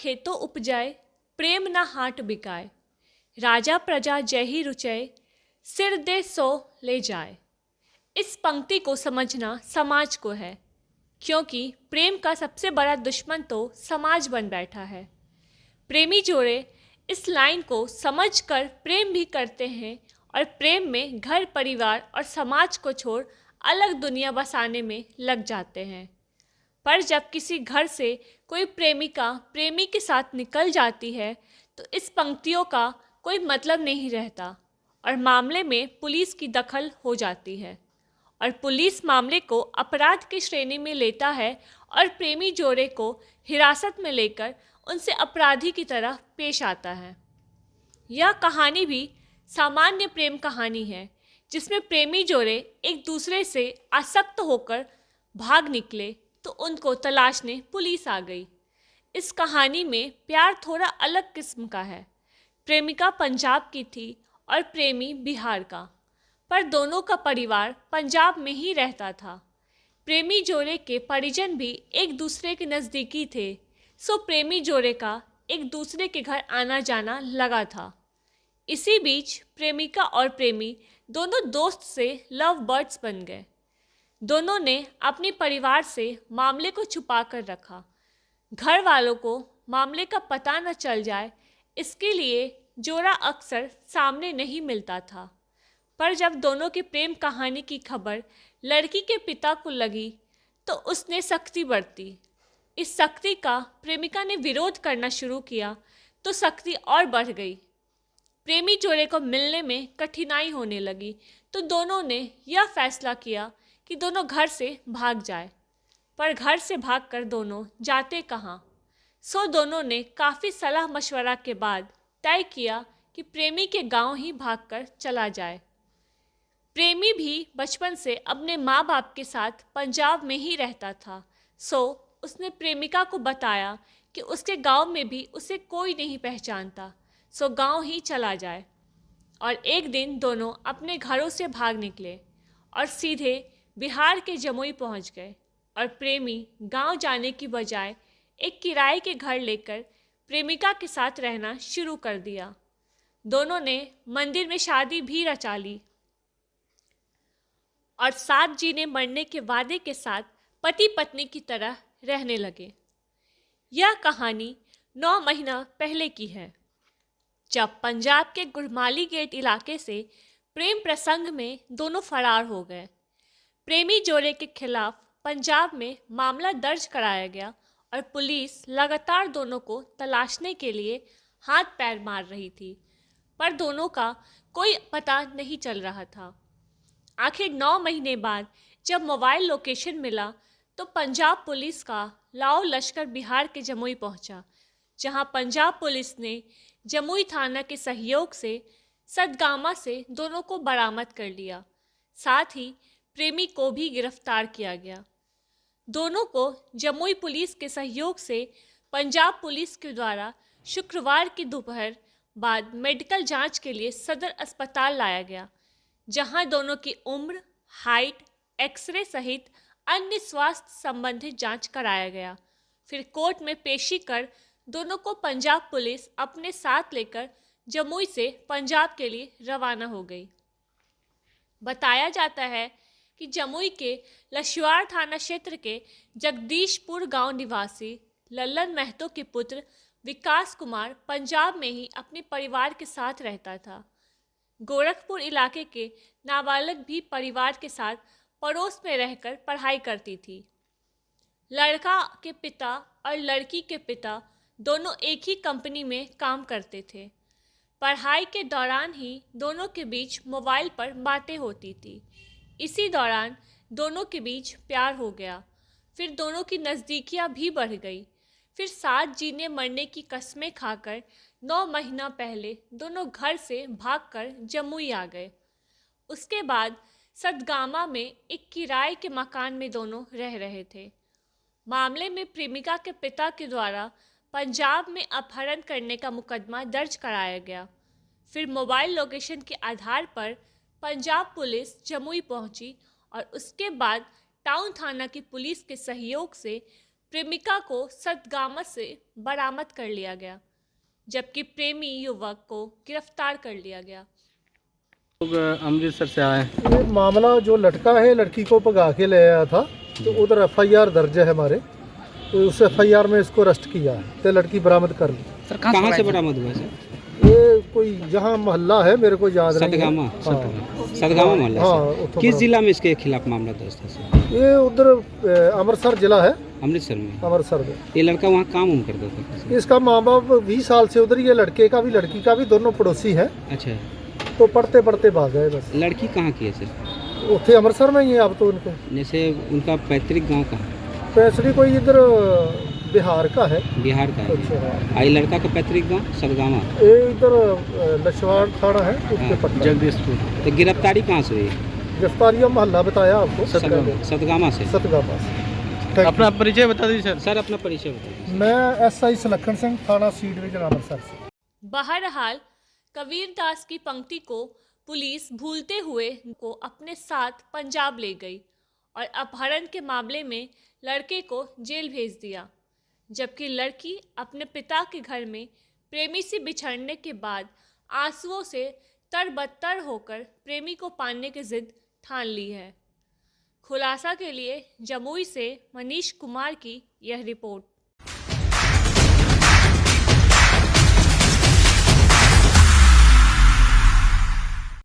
खेतों उपजाए, प्रेम न हाट बिकाए। राजा प्रजा जय ही रुचय, सिर दे सो ले जाए। इस पंक्ति को समझना समाज को है, क्योंकि प्रेम का सबसे बड़ा दुश्मन तो समाज बन बैठा है। प्रेमी जोड़े इस लाइन को समझकर प्रेम भी करते हैं और प्रेम में घर परिवार और समाज को छोड़ अलग दुनिया बसाने में लग जाते हैं। पर जब किसी घर से कोई प्रेमिका प्रेमी के साथ निकल जाती है तो इस पंक्तियों का कोई मतलब नहीं रहता और मामले में पुलिस की दखल हो जाती है और पुलिस मामले को अपराध की श्रेणी में लेता है और प्रेमी जोड़े को हिरासत में लेकर उनसे अपराधी की तरह पेश आता है। यह कहानी भी सामान्य प्रेम कहानी है जिसमें प्रेमी जोड़े एक दूसरे से आसक्त होकर भाग निकले तो उनको तलाशने पुलिस आ गई। इस कहानी में प्यार थोड़ा अलग किस्म का है। प्रेमिका पंजाब की थी और प्रेमी बिहार का, पर दोनों का परिवार पंजाब में ही रहता था। प्रेमी जोड़े के परिजन भी एक दूसरे के नज़दीकी थे, सो प्रेमी जोड़े का एक दूसरे के घर आना जाना लगा था। इसी बीच प्रेमिका और प्रेमी दोनों दोस्त से लव बर्ड्स बन गए। दोनों ने अपने परिवार से मामले को छुपा कर रखा। घर वालों को मामले का पता न चल जाए इसके लिए जोड़ा अक्सर सामने नहीं मिलता था। पर जब दोनों की प्रेम कहानी की खबर लड़की के पिता को लगी तो उसने सख्ती बरती। इस सख्ती का प्रेमिका ने विरोध करना शुरू किया तो सख्ती और बढ़ गई। प्रेमी जोड़े को मिलने में कठिनाई होने लगी तो दोनों ने यह फैसला किया कि दोनों घर से भाग जाए। पर घर से भागकर दोनों जाते कहाँ? सो दोनों ने काफ़ी सलाह मशवरा के बाद तय किया कि प्रेमी के गांव ही भागकर चला जाए। प्रेमी भी बचपन से अपने माँ बाप के साथ पंजाब में ही रहता था, सो उसने प्रेमिका को बताया कि उसके गांव में भी उसे कोई नहीं पहचानता, सो गांव ही चला जाए। और एक दिन दोनों अपने घरों से भाग निकले और सीधे बिहार के जमुई पहुंच गए और प्रेमी गांव जाने की बजाय एक किराए के घर लेकर प्रेमिका के साथ रहना शुरू कर दिया। दोनों ने मंदिर में शादी भी रचा ली और साथ जीने मरने के वादे के साथ पति पत्नी की तरह रहने लगे। यह कहानी 9 महीना पहले की है, जब पंजाब के गुरमाली गेट इलाके से प्रेम प्रसंग में दोनों फरार हो गए। प्रेमी जोड़े के खिलाफ पंजाब में मामला दर्ज कराया गया और पुलिस लगातार दोनों को तलाशने के लिए हाथ पैर मार रही थी, पर दोनों का कोई पता नहीं चल रहा था। आखिर 9 महीने बाद जब मोबाइल लोकेशन मिला तो पंजाब पुलिस का लाओ लश्कर बिहार के जमुई पहुंचा, जहां पंजाब पुलिस ने जमुई थाना के सहयोग से सदगामा से दोनों को बरामद कर लिया। साथ ही प्रेमी को भी गिरफ्तार किया गया। दोनों को जमुई पुलिस के सहयोग से पंजाब पुलिस के द्वारा शुक्रवार की दोपहर बाद मेडिकल जांच के लिए सदर अस्पताल लाया गया, जहां दोनों की उम्र, हाइट, एक्सरे सहित अन्य स्वास्थ्य संबंधित जांच कराया गया। फिर कोर्ट में पेशी कर दोनों को पंजाब पुलिस अपने साथ लेकर जमुई से पंजाब के लिए रवाना हो गई। बताया जाता है कि जमुई के लशुआर थाना क्षेत्र के जगदीशपुर गांव निवासी लल्लन महतो के पुत्र विकास कुमार पंजाब में ही अपने परिवार के साथ रहता था। गोरखपुर इलाके के नाबालग भी परिवार के साथ पड़ोस में रहकर पढ़ाई करती थी। लड़का के पिता और लड़की के पिता दोनों एक ही कंपनी में काम करते थे। पढ़ाई के दौरान ही दोनों के बीच मोबाइल पर बातें होती थी। इसी दौरान दोनों के बीच प्यार हो गया। फिर दोनों की नज़दीकियाँ भी बढ़ गई। फिर साथ जीने मरने की कस्में खाकर 9 महीना पहले दोनों घर से भागकर जमुई आ गए। उसके बाद सदगामा में एक किराए के मकान में दोनों रह रहे थे। मामले में प्रेमिका के पिता के द्वारा पंजाब में अपहरण करने का मुकदमा दर्ज कराया गया। फिर मोबाइल लोकेशन के आधार पर पंजाब पुलिस जमुई पहुंची और उसके बाद टाउन थाना की पुलिस के सहयोग से प्रेमिका को सतगामा से बरामद कर लिया गया, जबकि प्रेमी युवक को गिरफ्तार कर लिया गया। लोग अमृतसर से आए। ये मामला जो लड़का है लड़की को भगा के ले आया था, तो उधर एफआईआर दर्ज है हमारे, तो उस एफआईआर में इसको अरेस्ट किया है, तो लड़की बरामद कर ली। सर कहाँ से बरामद हुआ सर? ये कोई जहाँ मोहल्ला है मेरे को याद नहीं है। सतगामा, हाँ, सतगामा मोहल्ला हाँ, से। उत्तर किस प्रदेश। जिला में इसके खिलाफ मामला दर्ज था सर? ये उधर अमृतसर जिला है, अमृतसर में। अमृतसर में। ये लड़का वहाँ काम उम करता था सर? इसका माँ बाप 20 साल से उधर, ये लड़के का भी लड़की का भी दोनों पड़ोसी हैं, अच्छा, तो पढ़ते पढ़ते भाग गए बस। लड़की कहाँ की है सर? उठे अमृतसर में ही है अब तो उनके। जैसे उनका पैतृक गांव कहाँ? पैसड़ी कोई इधर बिहार का है। बिहार का है। अच्छा, आई लड़का का पैतृक गांव सतगामा। ये इधर लछवाड़ थाना है उसके हाँ, पट्टा। जगदीशपुर। तो गिरफ्तारी कहाँ से हुई? गिरफ्तारिया मोहल्ला बताया आपको, सतगामा से। सतगामा से। अपना परिचय बता दीजिए सर। सर अपना परिचय बता दीजिए। मैं एसआई सुलक्षण सिंह, थाना सी डिवीजन अमृतसर से। बहरहाल कबीर दास की पंक्ति को पुलिस भूलते हुए को अपने साथ पंजाब ले गई और अपहरण के मामले में लड़के को जेल भेज दिया, जबकि लड़की अपने पिता के घर में प्रेमी से बिछड़ने के बाद आंसुओं से तरबतर होकर प्रेमी को पाने की जिद ठान ली है। खुलासा के लिए जमुई से मनीष कुमार की यह रिपोर्ट।